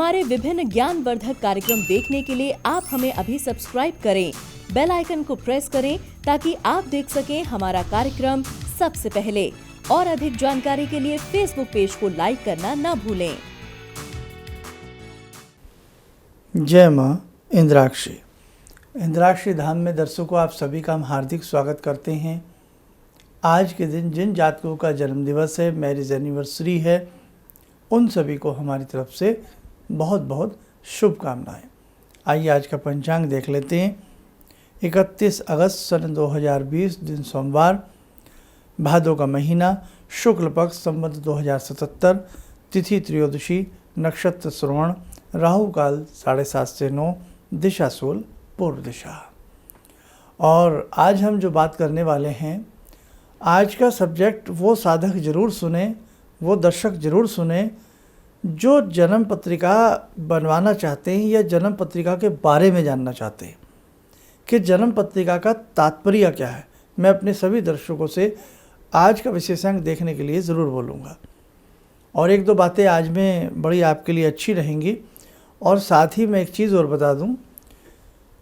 हमारे विभिन्न ज्ञानवर्धक कार्यक्रम देखने के लिए आप हमें अभी सब्सक्राइब करें, बेल आइकन को प्रेस करें ताकि आप देख सकें हमारा कार्यक्रम सबसे पहले। और अधिक जानकारी के लिए फेसबुक पेज को लाइक करना न भूलें। जय मां इंद्राक्षी। इंद्राक्षी धाम में दर्शकों आप सभी का हम हार्दिक स्वागत करते हैं। आज के दिन जिन जातकों का जन्म दिवस है, मैरिज एनिवर्सरी है, उन सभी को हमारी तरफ से बहुत बहुत शुभकामनाएं। आइए आज का पंचांग देख लेते हैं। 31 अगस्त सन 2020 दिन सोमवार, भादो का महीना, शुक्ल पक्ष, संवत 2077, तिथि त्रयोदशी, नक्षत्र श्रवण, राहु काल 7:30 से 9, दिशा सूल पूर्व दिशा। और आज हम जो बात करने वाले हैं, आज का सब्जेक्ट वो साधक जरूर सुने, वो दर्शक जरूर सुने जो जन्म पत्रिका बनवाना चाहते हैं या जन्म पत्रिका के बारे में जानना चाहते हैं कि जन्म पत्रिका का तात्पर्य क्या है। मैं अपने सभी दर्शकों से आज का विशेषांक देखने के लिए ज़रूर बोलूँगा और एक दो बातें आज में बड़ी आपके लिए अच्छी रहेंगी। और साथ ही मैं एक चीज़ और बता दूं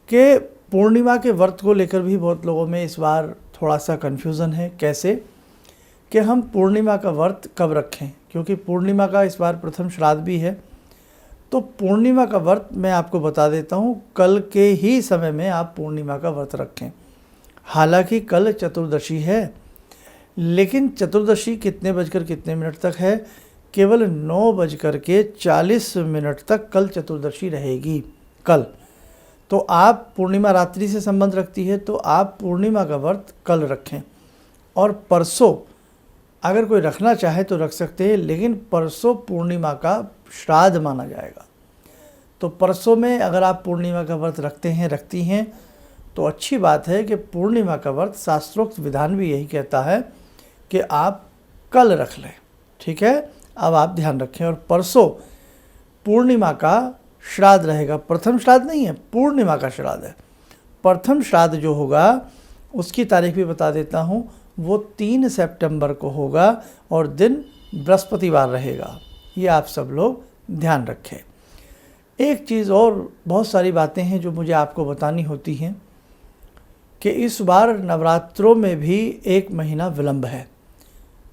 कि पूर्णिमा के व्रत को लेकर भी बहुत लोगों में इस बार थोड़ा सा कन्फ्यूज़न है। कैसे कि हम पूर्णिमा का व्रत कब रखें, क्योंकि पूर्णिमा का इस बार प्रथम श्राद्ध भी है। तो पूर्णिमा का व्रत मैं आपको बता देता हूँ, कल के ही समय में आप पूर्णिमा का व्रत रखें। हालांकि कल चतुर्दशी है, लेकिन चतुर्दशी कितने बजकर कितने मिनट तक है? केवल 9:40 तक कल चतुर्दशी रहेगी कल। तो आप पूर्णिमा रात्रि से संबंध रखती है, तो आप पूर्णिमा का व्रत कल रखें। और परसों अगर कोई रखना चाहे तो रख सकते हैं, लेकिन परसों पूर्णिमा का श्राद्ध माना जाएगा। तो परसों में अगर आप पूर्णिमा का व्रत रखते हैं, रखती हैं, तो अच्छी बात है कि पूर्णिमा का व्रत शास्त्रोक्त विधान भी यही कहता है कि आप कल रख लें। ठीक है, अब आप ध्यान रखें। और परसों पूर्णिमा का श्राद्ध रहेगा। प्रथम श्राद्ध नहीं है, पूर्णिमा का श्राद्ध है। प्रथम श्राद्ध जो होगा उसकी तारीख भी बता देता हूँ, वो 3 सितंबर को होगा और दिन बृहस्पतिवार रहेगा। ये आप सब लोग ध्यान रखें। एक चीज़ और, बहुत सारी बातें हैं जो मुझे आपको बतानी होती हैं कि इस बार नवरात्रों में भी 1 महीना विलंब है।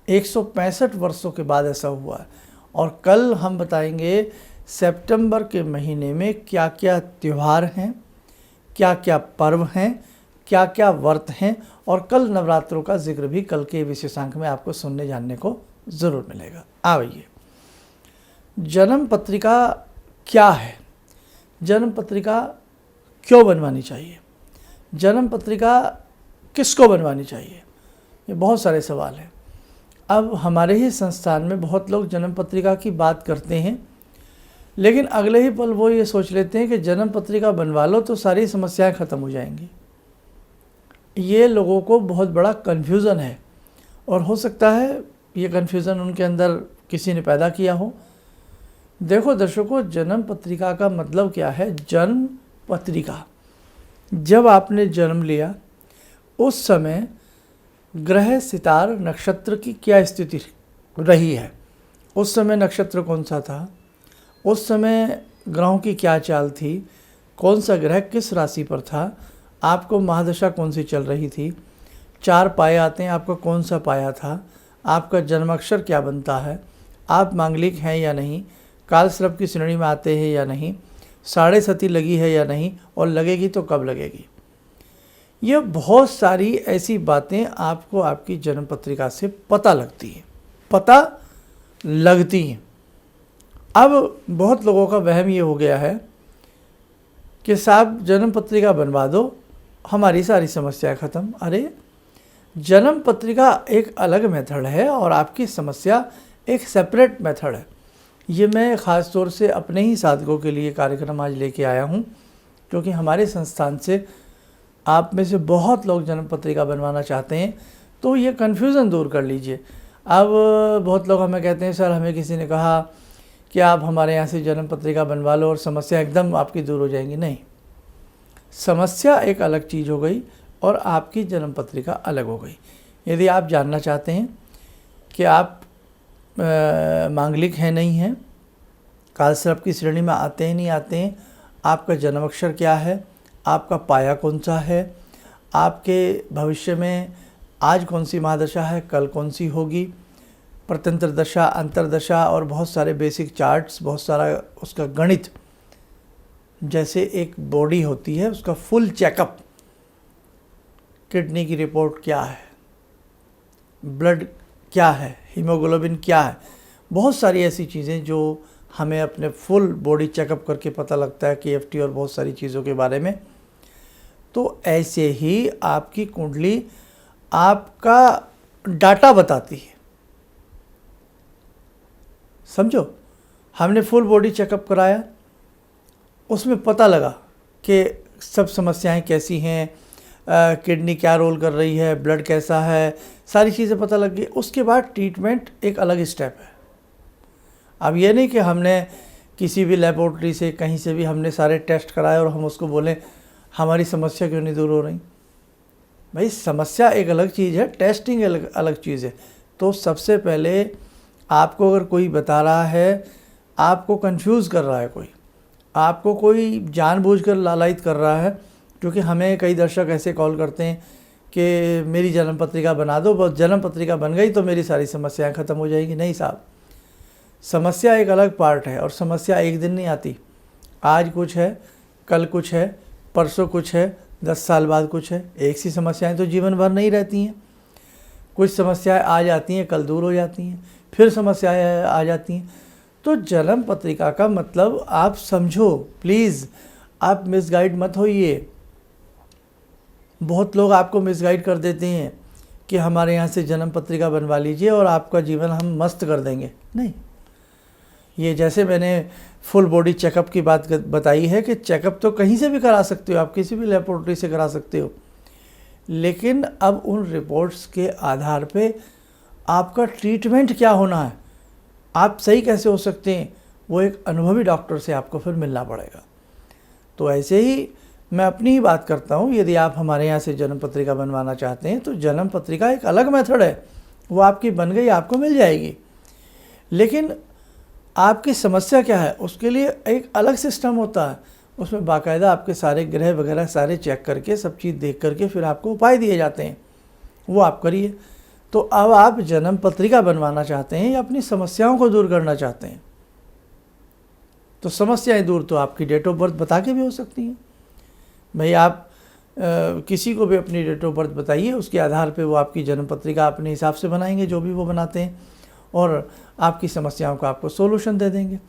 165 वर्षों के बाद ऐसा हुआ है। और कल हम बताएंगे सितंबर के महीने में क्या क्या त्यौहार हैं, क्या क्या पर्व हैं, क्या क्या व्रत हैं। और कल नवरात्रों का जिक्र भी कल के विशेषांक में आपको सुनने जानने को ज़रूर मिलेगा। आइए, जन्म पत्रिका क्या है, जन्म पत्रिका क्यों बनवानी चाहिए, जन्म पत्रिका किसको बनवानी चाहिए, ये बहुत सारे सवाल हैं। अब हमारे ही संस्थान में बहुत लोग जन्म पत्रिका की बात करते हैं, लेकिन अगले ही पल वो ये सोच लेते हैं कि जन्म पत्रिका बनवा लो तो सारी समस्याएं ख़त्म हो जाएंगी। ये लोगों को बहुत बड़ा कन्फ्यूज़न है और हो सकता है ये कन्फ्यूज़न उनके अंदर किसी ने पैदा किया हो। देखो दर्शकों, जन्म पत्रिका का मतलब क्या है? जन्म पत्रिका, जब आपने जन्म लिया उस समय ग्रह, सितार, नक्षत्र की क्या स्थिति रही है, उस समय नक्षत्र कौन सा था, उस समय ग्रहों की क्या चाल थी, कौन सा ग्रह किस राशि पर था, आपको महादशा कौन सी चल रही थी, 4 पाए आते हैं, आपका कौन सा पाया था, आपका जन्माक्षर क्या बनता है, आप मांगलिक हैं या नहीं, काल सर्प की श्रेणी में आते हैं या नहीं, साढ़े सती लगी है या नहीं, और लगेगी तो कब लगेगी। ये बहुत सारी ऐसी बातें आपको आपकी जन्म पत्रिका से पता लगती हैं, पता लगती हैं। अब बहुत लोगों का वहम ये हो गया है कि साहब जन्म पत्रिका बनवा दो, हमारी सारी समस्या ख़त्म। अरे, जन्म पत्रिका एक अलग मेथड है और आपकी समस्या एक सेपरेट मेथड है। ये मैं ख़ास तौर से अपने ही साधकों के लिए कार्यक्रम आज लेके आया हूँ, क्योंकि हमारे संस्थान से आप में से बहुत लोग जन्म पत्रिका बनवाना चाहते हैं, तो ये कन्फ्यूज़न दूर कर लीजिए। अब बहुत लोग हमें कहते हैं, सर हमें किसी ने कहा कि आप हमारे यहाँ से जन्म पत्रिका बनवा लो और समस्या एकदम आपकी दूर हो जाएंगी। नहीं, समस्या एक अलग चीज़ हो गई और आपकी जन्म पत्रिका अलग हो गई। यदि आप जानना चाहते हैं कि आप मांगलिक हैं नहीं हैं, कालसर्प की श्रेणी में आते हैं नहीं आते हैं, आपका जन्म अक्षर क्या है, आपका पाया कौन सा है, आपके भविष्य में आज कौन सी महादशा है, कल कौन सी होगी, प्रत्यंतर दशा, अंतरदशा और बहुत सारे बेसिक चार्ट्स, बहुत सारा उसका गणित, जैसे एक बॉडी होती है उसका फुल चेकअप, किडनी की रिपोर्ट क्या है, ब्लड क्या है, हीमोग्लोबिन क्या है, बहुत सारी ऐसी चीज़ें जो हमें अपने फुल बॉडी चेकअप करके पता लगता है, KFT और बहुत सारी चीज़ों के बारे में। तो ऐसे ही आपकी कुंडली आपका डाटा बताती है, समझो। हमने फुल बॉडी चेकअप कराया, उसमें पता लगा कि सब समस्याएं कैसी हैं, किडनी क्या रोल कर रही है, ब्लड कैसा है, सारी चीज़ें पता लग गई। उसके बाद ट्रीटमेंट एक अलग स्टेप है। अब ये नहीं कि हमने किसी भी लेबोरेटरी से कहीं से भी हमने सारे टेस्ट कराए और हम उसको बोलें हमारी समस्या क्यों नहीं दूर हो रही। भाई समस्या एक अलग चीज़ है, टेस्टिंग अलग चीज़ है। तो सबसे पहले आपको अगर कोई बता रहा है, आपको कंफ्यूज कर रहा है कोई, आपको कोई जानबूझकर लालायित कर रहा है, क्योंकि हमें कई दर्शक ऐसे कॉल करते हैं कि मेरी जन्म पत्रिका बना दो, बस जन्म पत्रिका बन गई तो मेरी सारी समस्याएं ख़त्म हो जाएगी। नहीं साहब, समस्या एक अलग पार्ट है और समस्या एक दिन नहीं आती। आज कुछ है, कल कुछ है, परसों कुछ है, 10 साल बाद कुछ है। एक सी समस्याएं तो जीवन भर नहीं रहती हैं। कुछ समस्याएं आ जाती हैं, कल दूर हो जाती हैं, फिर समस्याएं आ जाती हैं। तो जन्म पत्रिका का मतलब आप समझो, प्लीज़ आप मिसगाइड मत होइए। बहुत लोग आपको मिसगाइड कर देते हैं कि हमारे यहाँ से जन्म पत्रिका बनवा लीजिए और आपका जीवन हम मस्त कर देंगे। नहीं, ये जैसे मैंने फुल बॉडी चेकअप की बात बताई है कि चेकअप तो कहीं से भी करा सकते हो, आप किसी भी लेबोरेटरी से करा सकते हो, लेकिन अब उन रिपोर्ट्स के आधार पे आपका ट्रीटमेंट क्या होना है, आप सही कैसे हो सकते हैं, वो एक अनुभवी डॉक्टर से आपको फिर मिलना पड़ेगा। तो ऐसे ही मैं अपनी ही बात करता हूँ। यदि आप हमारे यहाँ से जन्म पत्रिका बनवाना चाहते हैं तो जन्म पत्रिका एक अलग मेथड है, वो आपकी बन गई, आपको मिल जाएगी। लेकिन आपकी समस्या क्या है उसके लिए एक अलग सिस्टम होता है, उसमें बाकायदा आपके सारे ग्रह वगैरह सारे चेक करके सब चीज़ देख करके फिर आपको उपाय दिए जाते हैं, वो आप करिए। तो अब आप जन्म पत्रिका बनवाना चाहते हैं या अपनी समस्याओं को दूर करना चाहते हैं, तो समस्याएं दूर तो आपकी डेट ऑफ बर्थ बता के भी हो सकती हैं। भाई आप किसी को भी अपनी डेट ऑफ बर्थ बताइए, उसके आधार पे वो आपकी जन्म पत्रिका अपने हिसाब से बनाएंगे, जो भी वो बनाते हैं, और आपकी समस्याओं का आपको सोल्यूशन दे देंगे।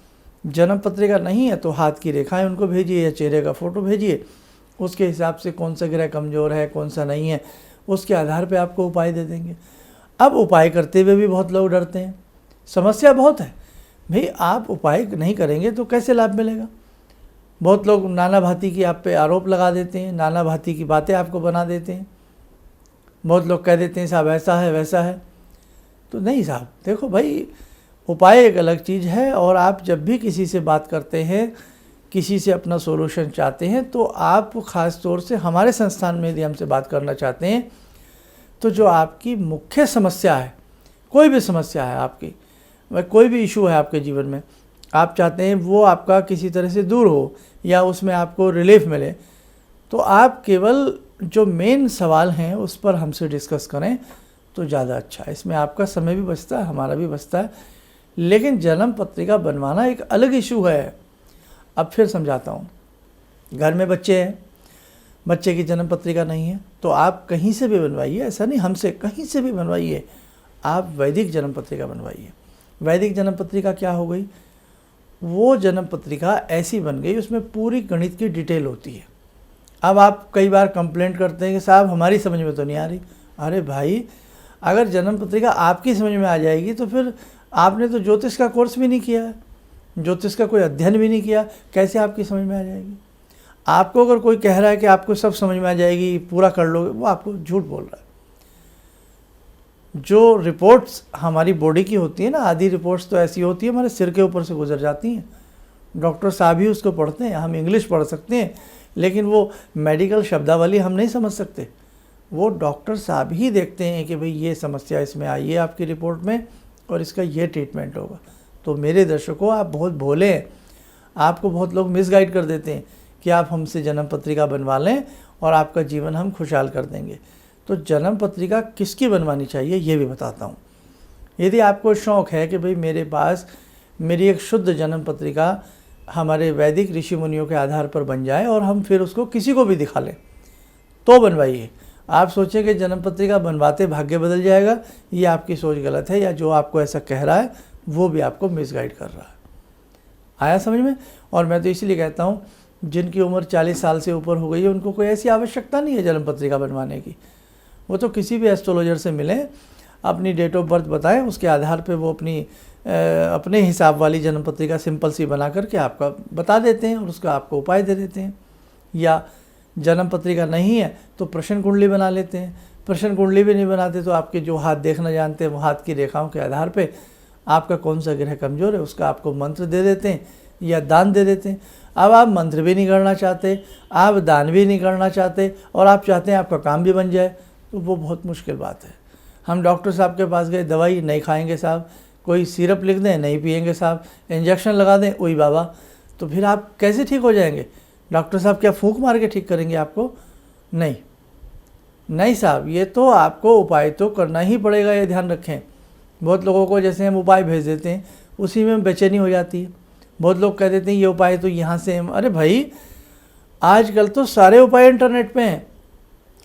जन्म पत्रिका नहीं है तो हाथ की रेखाएं उनको भेजिए या चेहरे का फ़ोटो भेजिए, उसके हिसाब से कौन सा ग्रह कमज़ोर है कौन सा नहीं है, उसके आधार पे आपको उपाय दे देंगे। अब उपाय करते हुए भी बहुत लोग डरते हैं, समस्या बहुत है। भाई आप उपाय नहीं करेंगे तो कैसे लाभ मिलेगा। बहुत लोग नाना भांति की आप पे आरोप लगा देते हैं, नाना भांति की बातें आपको बना देते हैं। बहुत लोग कह देते हैं साहब ऐसा है वैसा है। तो नहीं साहब, देखो भाई उपाय एक अलग चीज़ है, और आप जब भी किसी से बात करते हैं, किसी से अपना सोल्यूशन चाहते हैं, तो आप ख़ास तौर से हमारे संस्थान में यदि हमसे बात करना चाहते हैं तो जो आपकी मुख्य समस्या है, कोई भी समस्या है आपकी, कोई भी इशू है आपके जीवन में, आप चाहते हैं वो आपका किसी तरह से दूर हो या उसमें आपको रिलीफ मिले, तो आप केवल जो मेन सवाल हैं उस पर हमसे डिस्कस करें तो ज़्यादा अच्छा है। इसमें आपका समय भी बचता है, हमारा भी बचता है। लेकिन जन्म पत्रिका बनवाना एक अलग इशू है। अब फिर समझाता हूँ। घर में बच्चे हैं, बच्चे की जन्म पत्रिका नहीं है तो आप कहीं से भी बनवाइए, ऐसा नहीं हमसे, कहीं से भी बनवाइए, आप वैदिक जन्म पत्रिका बनवाइए। वैदिक जन्म पत्रिका क्या हो गई, वो जन्म पत्रिका ऐसी बन गई उसमें पूरी गणित की डिटेल होती है। अब आप कई बार कंप्लेंट करते हैं कि साहब हमारी समझ में तो नहीं आ रही। अरे भाई, अगर जन्म पत्रिका आपकी समझ में आ जाएगी तो फिर आपने तो ज्योतिष का कोर्स भी नहीं किया है, ज्योतिष का कोई अध्ययन भी नहीं किया, कैसे आपकी समझ में आ जाएगी। आपको अगर कोई कह रहा है कि आपको सब समझ में आ जाएगी, पूरा कर लोगे, वो आपको झूठ बोल रहा है। जो रिपोर्ट्स हमारी बॉडी की होती है ना, आधी रिपोर्ट्स तो ऐसी होती है हमारे सिर के ऊपर से गुजर जाती हैं। डॉक्टर साहब ही उसको पढ़ते हैं, हम इंग्लिश पढ़ सकते हैं लेकिन वो मेडिकल शब्दावली हम नहीं समझ सकते। वो डॉक्टर साहब ही देखते हैं कि भाई ये समस्या इसमें आई है आपकी रिपोर्ट में और इसका ये ट्रीटमेंट होगा, तो मेरे दर्शकों, आप बहुत भोले हैं, आपको बहुत लोग मिसगाइड कर देते हैं कि आप हमसे जन्म पत्रिका बनवा लें और आपका जीवन हम खुशहाल कर देंगे। तो जन्म पत्रिका किसकी बनवानी चाहिए ये भी बताता हूँ। यदि आपको शौक़ है कि भाई मेरे पास मेरी एक शुद्ध जन्म पत्रिका हमारे वैदिक ऋषि मुनियों के आधार पर बन जाए और हम फिर उसको किसी को भी दिखा लें, तो बनवाइए। आप सोचें कि जन्म पत्रिका बनवाते भाग्य बदल जाएगा, ये आपकी सोच गलत है, या जो आपको ऐसा कह रहा है वो भी आपको मिसगाइड कर रहा है। आया समझ में? और मैं तो इसीलिए कहता हूँ, जिनकी उम्र 40 साल से ऊपर हो गई है उनको कोई ऐसी आवश्यकता नहीं है जन्म पत्रिका बनवाने की। वो तो किसी भी एस्ट्रोलॉजर से मिलें, अपनी डेट ऑफ बर्थ बताएं, उसके आधार पे वो अपने हिसाब वाली जन्म पत्रिका सिंपल सी बना करके आपका बता देते हैं और उसका आपको उपाय दे देते हैं। या जन्म पत्रिका नहीं है तो प्रश्न कुंडली बना लेते हैं। प्रश्न कुंडली भी नहीं बनाते तो आपके जो हाथ देखना जानते हैं वो हाथ की रेखाओं के आधार पे आपका कौन सा ग्रह कमज़ोर है उसका आपको मंत्र दे देते हैं या दान दे देते हैं। अब आप मंत्र भी नहीं करना चाहते, आप दान भी नहीं करना चाहते और आप चाहते हैं आपका काम भी बन जाए, तो वो बहुत मुश्किल बात है। हम डॉक्टर साहब के पास गए, दवाई नहीं खाएंगे साहब, कोई सिरप लिख दें नहीं पिएंगे साहब, इंजेक्शन लगा दें ओई बाबा, तो फिर आप कैसे ठीक हो जाएंगे? डॉक्टर साहब क्या फूंक मार के ठीक करेंगे आपको? नहीं नहीं साहब, ये तो आपको उपाय तो करना ही पड़ेगा, ये ध्यान रखें। बहुत लोगों को जैसे हम उपाय भेज देते हैं उसी में बेचैनी हो जाती है। बहुत लोग कह देते हैं ये उपाय तो यहाँ से हम, अरे भाई आजकल तो सारे उपाय इंटरनेट पे हैं,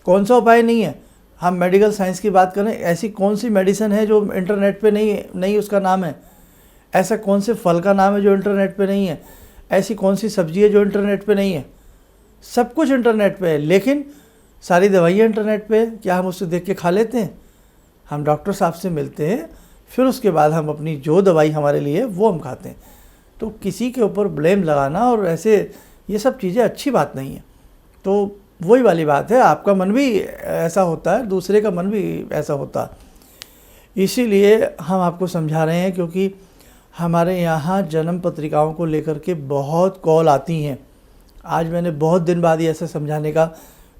कौन सा उपाय नहीं है? हम मेडिकल साइंस की बात करें, ऐसी कौन सी मेडिसिन है जो इंटरनेट पे नहीं उसका नाम है? ऐसा कौन से फल का नाम है जो इंटरनेट पे नहीं है? ऐसी कौन सी सब्जी है जो इंटरनेट पे नहीं है? सब कुछ इंटरनेट पे है, लेकिन सारी दवाइयाँ इंटरनेट पे है। क्या हम उससे देख के खा लेते हैं? हम डॉक्टर साहब से मिलते हैं, फिर उसके बाद हम अपनी जो दवाई हमारे लिए वो हम खाते हैं। तो किसी के ऊपर ब्लेम लगाना और ऐसे ये सब चीज़ें अच्छी बात नहीं है। तो वही वाली बात है, आपका मन भी ऐसा होता है, दूसरे का मन भी ऐसा होता है। इसीलिए हम आपको समझा रहे हैं, क्योंकि हमारे यहाँ जन्म पत्रिकाओं को लेकर के बहुत कॉल आती हैं। आज मैंने बहुत दिन बाद ये ऐसा समझाने का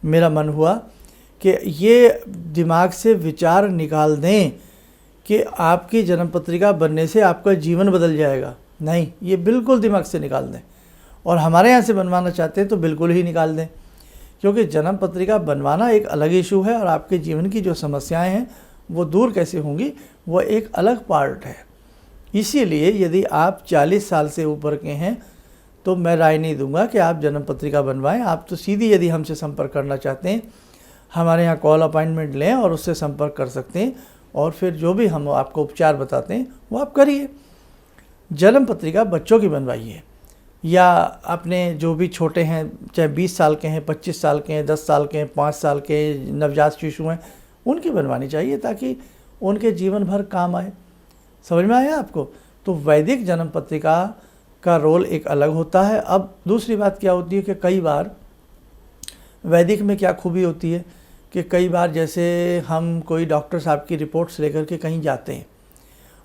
मेरा मन हुआ कि ये दिमाग से विचार निकाल दें कि आपकी जन्म पत्रिका बनने से आपका जीवन बदल जाएगा। नहीं, ये बिल्कुल दिमाग से निकाल दें। और हमारे यहाँ से बनवाना चाहते हैं तो बिल्कुल ही निकाल दें, क्योंकि जन्म पत्रिका बनवाना एक अलग इशू है और आपके जीवन की जो समस्याएं हैं वो दूर कैसे होंगी वो एक अलग पार्ट है। इसीलिए यदि आप 40 साल से ऊपर के हैं तो मैं राय नहीं दूंगा कि आप जन्म पत्रिका बनवाएं। आप तो सीधी यदि हमसे संपर्क करना चाहते हैं, हमारे यहाँ कॉल अपॉइंटमेंट लें और उससे संपर्क कर सकते हैं, और फिर जो भी हम आपको उपचार बताते हैं वो आप करिए। जन्म पत्रिका बच्चों की बनवाइए, या अपने जो भी छोटे हैं, चाहे 20 साल के हैं, 25 साल के हैं, 10 साल के हैं, 5 साल के नवजात शिशु हैं, उनकी बनवानी चाहिए ताकि उनके जीवन भर काम आए। समझ में आया आपको? तो वैदिक जन्म पत्रिका का रोल एक अलग होता है। अब दूसरी बात क्या होती है कि कई बार वैदिक में क्या खूबी होती है कि कई बार जैसे हम कोई डॉक्टर साहब की रिपोर्ट्स लेकर के कहीं जाते हैं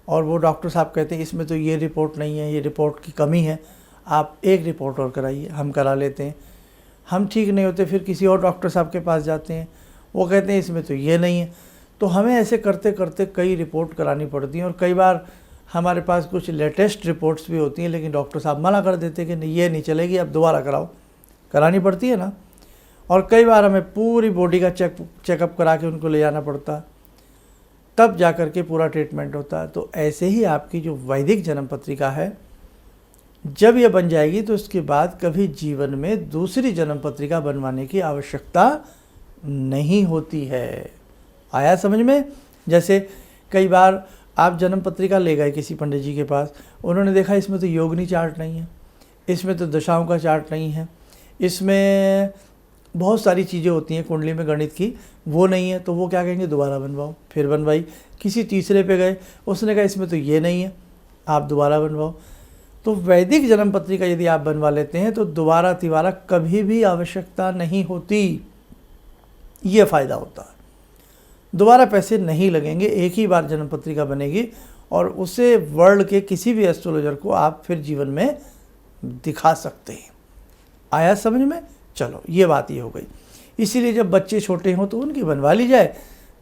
और वो डॉक्टर साहब कहते हैं इसमें तो ये रिपोर्ट नहीं है, ये रिपोर्ट की कमी है, आप एक रिपोर्ट और कराइए। हम करा लेते हैं, हम ठीक नहीं होते, फिर किसी और डॉक्टर साहब के पास जाते हैं, वो कहते हैं इसमें तो ये नहीं है। तो हमें ऐसे करते करते कई रिपोर्ट करानी पड़ती हैं, और कई बार हमारे पास कुछ लेटेस्ट रिपोर्ट्स भी होती हैं, लेकिन डॉक्टर साहब मना कर देते हैं कि नहीं ये नहीं चलेगी, अब दोबारा कराओ। करानी पड़ती है ना। और कई बार हमें पूरी बॉडी का चेकअप करा के उनको ले जाना पड़ता, तब जा कर के पूरा ट्रीटमेंट होता है। तो ऐसे ही आपकी जो वैदिक जन्म पत्रिका है, जब ये बन जाएगी तो उसके बाद कभी जीवन में दूसरी जन्म पत्रिका बनवाने की आवश्यकता नहीं होती है। आया समझ में? जैसे कई बार आप जन्म पत्रिका ले गए किसी पंडित जी के पास, उन्होंने देखा इसमें तो योगिनी चार्ट नहीं है, इसमें तो दशाओं का चार्ट नहीं है, इसमें बहुत सारी चीज़ें होती हैं कुंडली में गणित की, वो नहीं है। तो वो क्या कहेंगे, दोबारा बनवाओ। फिर बनवाई। किसी तीसरे पे गए, उसने कहा इसमें तो ये नहीं है, आप दोबारा बनवाओ। तो वैदिक जन्म पत्रिका यदि आप बनवा लेते हैं तो दोबारा तिबारा कभी भी आवश्यकता नहीं होती। ये फ़ायदा होता है, दोबारा पैसे नहीं लगेंगे, एक ही बार जन्म पत्रिका बनेगी और उसे वर्ल्ड के किसी भी एस्ट्रोलॉजर को आप फिर जीवन में दिखा सकते हैं। आया समझ में? चलो, ये बात ये हो गई। इसीलिए जब बच्चे छोटे हों तो उनकी बनवा ली जाए,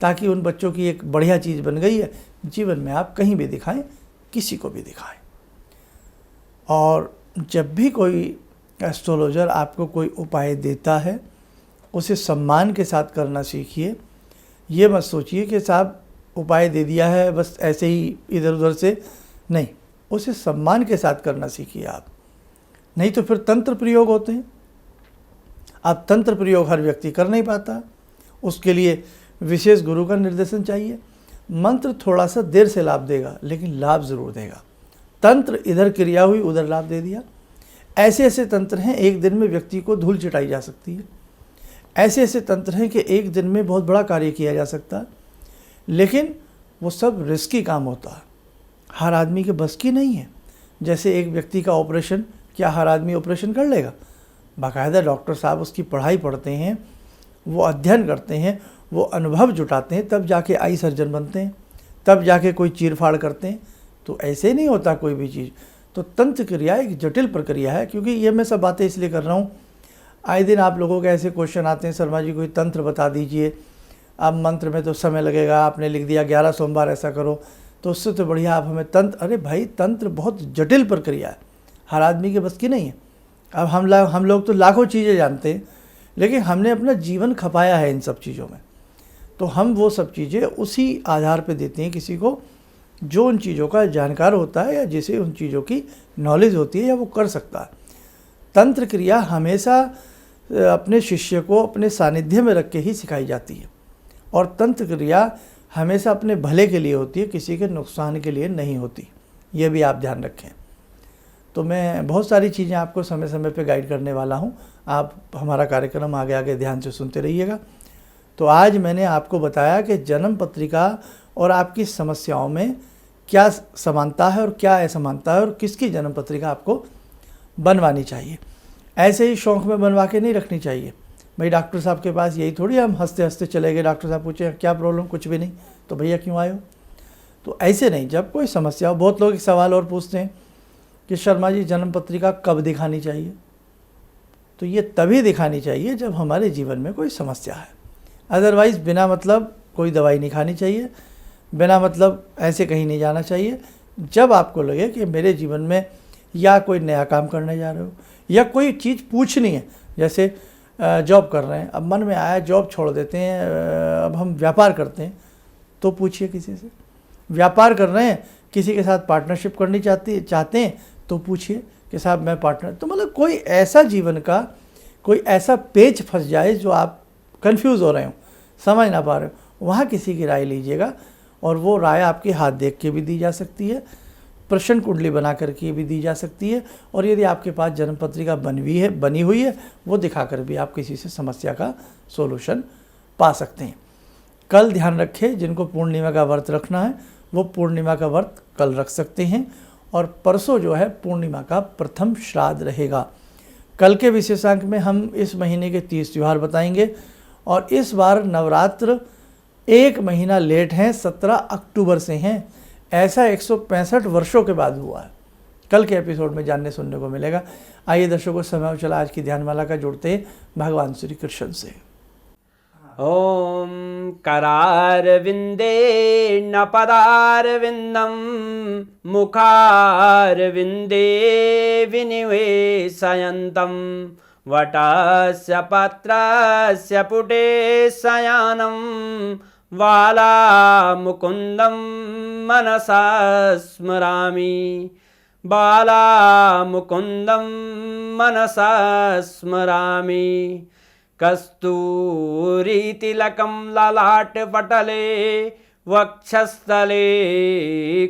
ताकि उन बच्चों की एक बढ़िया चीज़ बन गई है, जीवन में आप कहीं भी दिखाएं, किसी को भी दिखाएं। और जब भी कोई एस्ट्रोलॉजर आपको कोई उपाय देता है उसे सम्मान के साथ करना सीखिए। ये मत सोचिए कि साहब उपाय दे दिया है बस ऐसे ही इधर उधर से, नहीं, उसे सम्मान के साथ करना सीखिए आप। नहीं तो फिर तंत्र प्रयोग होते हैं। अब तंत्र प्रयोग हर व्यक्ति कर नहीं पाता, उसके लिए विशेष गुरु का निर्देशन चाहिए। मंत्र थोड़ा सा देर से लाभ देगा लेकिन लाभ ज़रूर देगा। तंत्र इधर क्रिया हुई उधर लाभ दे दिया। ऐसे ऐसे तंत्र हैं एक दिन में व्यक्ति को धूल चटाई जा सकती है। ऐसे ऐसे तंत्र हैं कि एक दिन में बहुत बड़ा कार्य किया जा सकता है, लेकिन वो सब रिस्की काम होता है, हर आदमी के बस की नहीं है। जैसे एक व्यक्ति का ऑपरेशन, क्या हर आदमी ऑपरेशन कर लेगा? बाकायदा डॉक्टर साहब उसकी पढ़ाई पढ़ते हैं, वो अध्ययन करते हैं, वो अनुभव जुटाते हैं, तब जाके आई सर्जन बनते हैं, तब जाके कोई चीर फाड़ करते हैं। तो ऐसे नहीं होता कोई भी चीज़। तो तंत्र क्रिया एक जटिल प्रक्रिया है। क्योंकि ये मैं सब बातें इसलिए कर रहा हूँ, आए दिन आप लोगों के ऐसे क्वेश्चन आते हैं, शर्मा जी कोई तंत्र बता दीजिए, अब मंत्र में तो समय लगेगा, आपने लिख दिया 11 सोमवार ऐसा करो, तो उससे तो बढ़िया आप हमें तंत्र। अरे भाई, तंत्र बहुत जटिल प्रक्रिया है, हर आदमी के बस की नहीं है। अब हम लोग तो लाखों चीज़ें जानते हैं, लेकिन हमने अपना जीवन खपाया है इन सब चीज़ों में। तो हम वो सब चीज़ें उसी आधार पे देते हैं किसी को जो उन चीज़ों का जानकार होता है या जिसे उन चीज़ों की नॉलेज होती है या वो कर सकता है। तंत्र क्रिया हमेशा अपने शिष्य को अपने सानिध्य में रख के ही सिखाई जाती है, और तंत्र क्रिया हमेशा अपने भले के लिए होती है, किसी के नुकसान के लिए नहीं होती। ये भी आप ध्यान रखें। तो मैं बहुत सारी चीज़ें आपको समय समय पे गाइड करने वाला हूँ। आप हमारा कार्यक्रम आगे आगे ध्यान से सुनते रहिएगा। तो आज मैंने आपको बताया कि जन्म पत्रिका और आपकी समस्याओं में क्या समानता है और क्या असमानता है, और किसकी जन्म पत्रिका आपको बनवानी चाहिए। ऐसे ही शौक़ में बनवा के नहीं रखनी चाहिए। भाई डॉक्टर साहब के पास यही थोड़ी हम हंसते हंसते चले गए, डॉक्टर साहब पूछे क्या प्रॉब्लम, कुछ भी नहीं, तो भैया क्यों आए हो? तो ऐसे नहीं। जब कोई समस्या हो, बहुत लोग एक सवाल और पूछते हैं कि शर्मा जी जन्म पत्रिका कब दिखानी चाहिए? तो ये तभी दिखानी चाहिए जब हमारे जीवन में कोई समस्या है। अदरवाइज़ बिना मतलब कोई दवाई नहीं खानी चाहिए, बिना मतलब ऐसे कहीं नहीं जाना चाहिए। जब आपको लगे कि मेरे जीवन में या कोई नया काम करने जा रहे हो या कोई चीज़ पूछनी है, जैसे जॉब कर रहे हैं, अब मन में आया जॉब छोड़ देते हैं, अब हम व्यापार करते हैं, तो पूछिए किसी से। व्यापार कर रहे हैं, किसी के साथ पार्टनरशिप करनी चाहते हैं, तो पूछिए कि साहब मैं पार्टनर। तो मतलब कोई ऐसा जीवन का कोई ऐसा पेच फंस जाए जो आप कंफ्यूज हो रहे हो, समझ ना पा रहे हो, वहाँ किसी की राय लीजिएगा। और वो राय आपके हाथ देख के भी दी जा सकती है, प्रश्न कुंडली बना करके भी दी जा सकती है, और यदि आपके पास जन्म पत्रिका बनी हुई है वो दिखाकर भी आप किसी से समस्या का सोल्यूशन पा सकते हैं। कल ध्यान रखें, जिनको पूर्णिमा का व्रत रखना है वो पूर्णिमा का व्रत कल रख सकते हैं, और परसों जो है पूर्णिमा का प्रथम श्राद्ध रहेगा। कल के विशेषांक में हम इस महीने के 30 त्यौहार बताएंगे, और इस बार नवरात्र 1 महीना लेट हैं, 17 अक्टूबर से हैं। ऐसा 165 वर्षों के बाद हुआ है। कल के एपिसोड में जानने सुनने को मिलेगा। आइए दर्शकों, समय चला आज की ध्यानमाला का जोड़ते हैं भगवान श्री कृष्ण से। ॐ करारविन्दे न पदारविन्दं मुखारविन्दे विनिवेशयन्तं वटस्य पत्रस्य पुटे शयनं बालामुकुन्दं मनसा स्मरामि बालामुकुन्दं मनसा स्मरामि कस्तूरीतिलकं ललाटपटले वक्षस्थले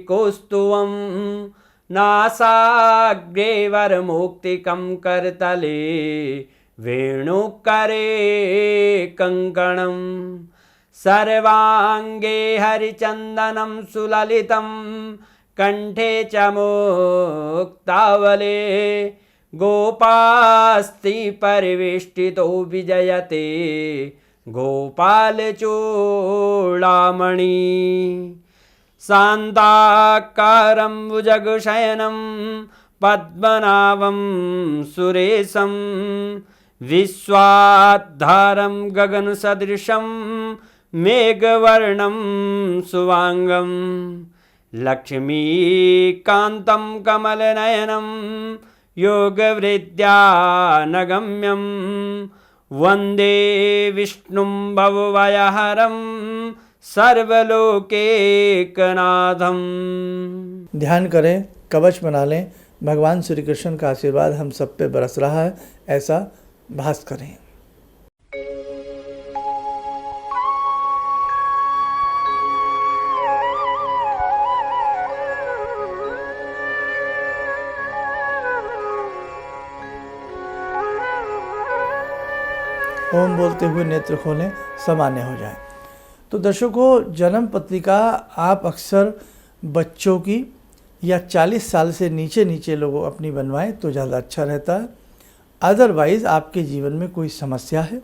कौस्तुभं नासाग्रे वरमौक्तिकं करतले वेणुकरे कङ्कणं सर्वाङ्गे हरिचन्दनं सुललितं कण्ठे च मुक्तावले गोपास्ति परिवेष्टितो विजयते गोपालचूडामणि शान्ताकारं भुजगशयनं पद्मनाभं सुरेशं विश्वाधारं गगनसदृशं मेघवर्णं शुभांगं लक्ष्मीकान्तं कमलनयनं योगवृद्ध्यानगम्यं वन्दे विष्णुं भवभयहरं सर्वलोकैकनाथं। ध्यान करें, कवच बना लें, भगवान श्री कृष्ण का आशीर्वाद हम सब पे बरस रहा है, ऐसा भास करें। ओम बोलते हुए नेत्र खोलें, सामान्य हो जाए। तो दर्शकों, जन्म पत्रिका आप अक्सर बच्चों की या 40 साल से नीचे लोगों अपनी बनवाएं तो ज़्यादा अच्छा रहता है। अदरवाइज़ आपके जीवन में कोई समस्या है,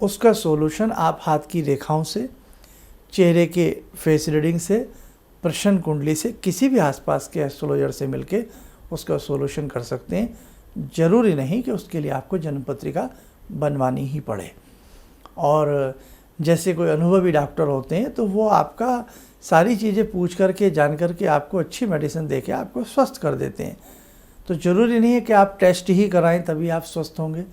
उसका सोल्यूशन आप हाथ की रेखाओं से, चेहरे के फेस रीडिंग से, प्रश्न कुंडली से, किसी भी आसपास के एस्ट्रोलॉजर से मिलके उसका सोल्यूशन कर सकते हैं। ज़रूरी नहीं कि उसके लिए आपको जन्म पत्रिका बनवानी ही पड़े। और जैसे कोई अनुभवी डॉक्टर होते हैं तो वो आपका सारी चीज़ें पूछ करके, जान करके आपको अच्छी मेडिसिन देके आपको स्वस्थ कर देते हैं। तो ज़रूरी नहीं है कि आप टेस्ट ही कराएं तभी आप स्वस्थ होंगे,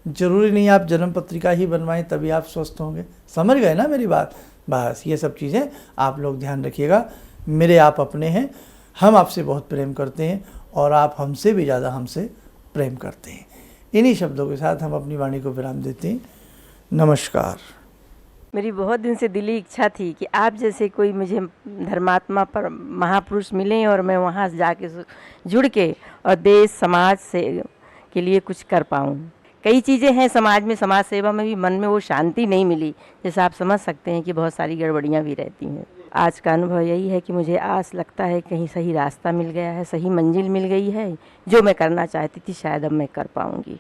ज़रूरी नहीं आप जन्म पत्रिका ही बनवाएं तभी आप स्वस्थ होंगे। समझ गए ना मेरी बात? बस ये सब चीज़ें आप लोग ध्यान रखिएगा। मेरे आप अपने हैं, हम आपसे बहुत प्रेम करते हैं और आप हमसे भी ज़्यादा हमसे प्रेम करते हैं। इन्हीं शब्दों के साथ हम अपनी वाणी को विराम देते हैं। नमस्कार। मेरी बहुत दिन से दिली इच्छा थी कि आप जैसे कोई मुझे धर्मात्मा पर महापुरुष मिलें और मैं वहाँ जाके जुड़ के और देश समाज से के लिए कुछ कर पाऊँ। कई चीज़ें हैं समाज में, समाज सेवा में भी मन में वो शांति नहीं मिली। जैसे आप समझ सकते हैं कि बहुत सारी गड़बड़ियाँ भी रहती हैं। आज का अनुभव यही है कि मुझे आस लगता है कहीं सही रास्ता मिल गया है, सही मंजिल मिल गई है। जो मैं करना चाहती थी शायद अब मैं कर पाऊँगी।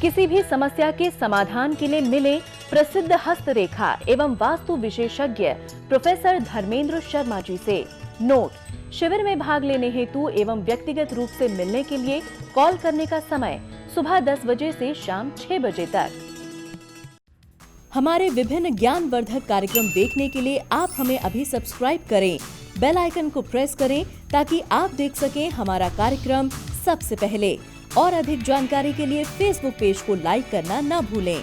किसी भी समस्या के समाधान के लिए मिले प्रसिद्ध हस्तरेखा एवं वास्तु विशेषज्ञ प्रोफेसर धर्मेंद्र शर्मा जी से। नोट: शिविर में भाग लेने हेतु एवं व्यक्तिगत रूप से मिलने के लिए कॉल करने का समय सुबह 10 बजे से शाम 6 बजे तक। हमारे विभिन्न ज्ञानवर्धक कार्यक्रम देखने के लिए आप हमें अभी सब्सक्राइब करें, बेल आइकन को प्रेस करें ताकि आप देख सकें हमारा कार्यक्रम सबसे पहले। और अधिक जानकारी के लिए फेसबुक पेज को लाइक करना न भूलें।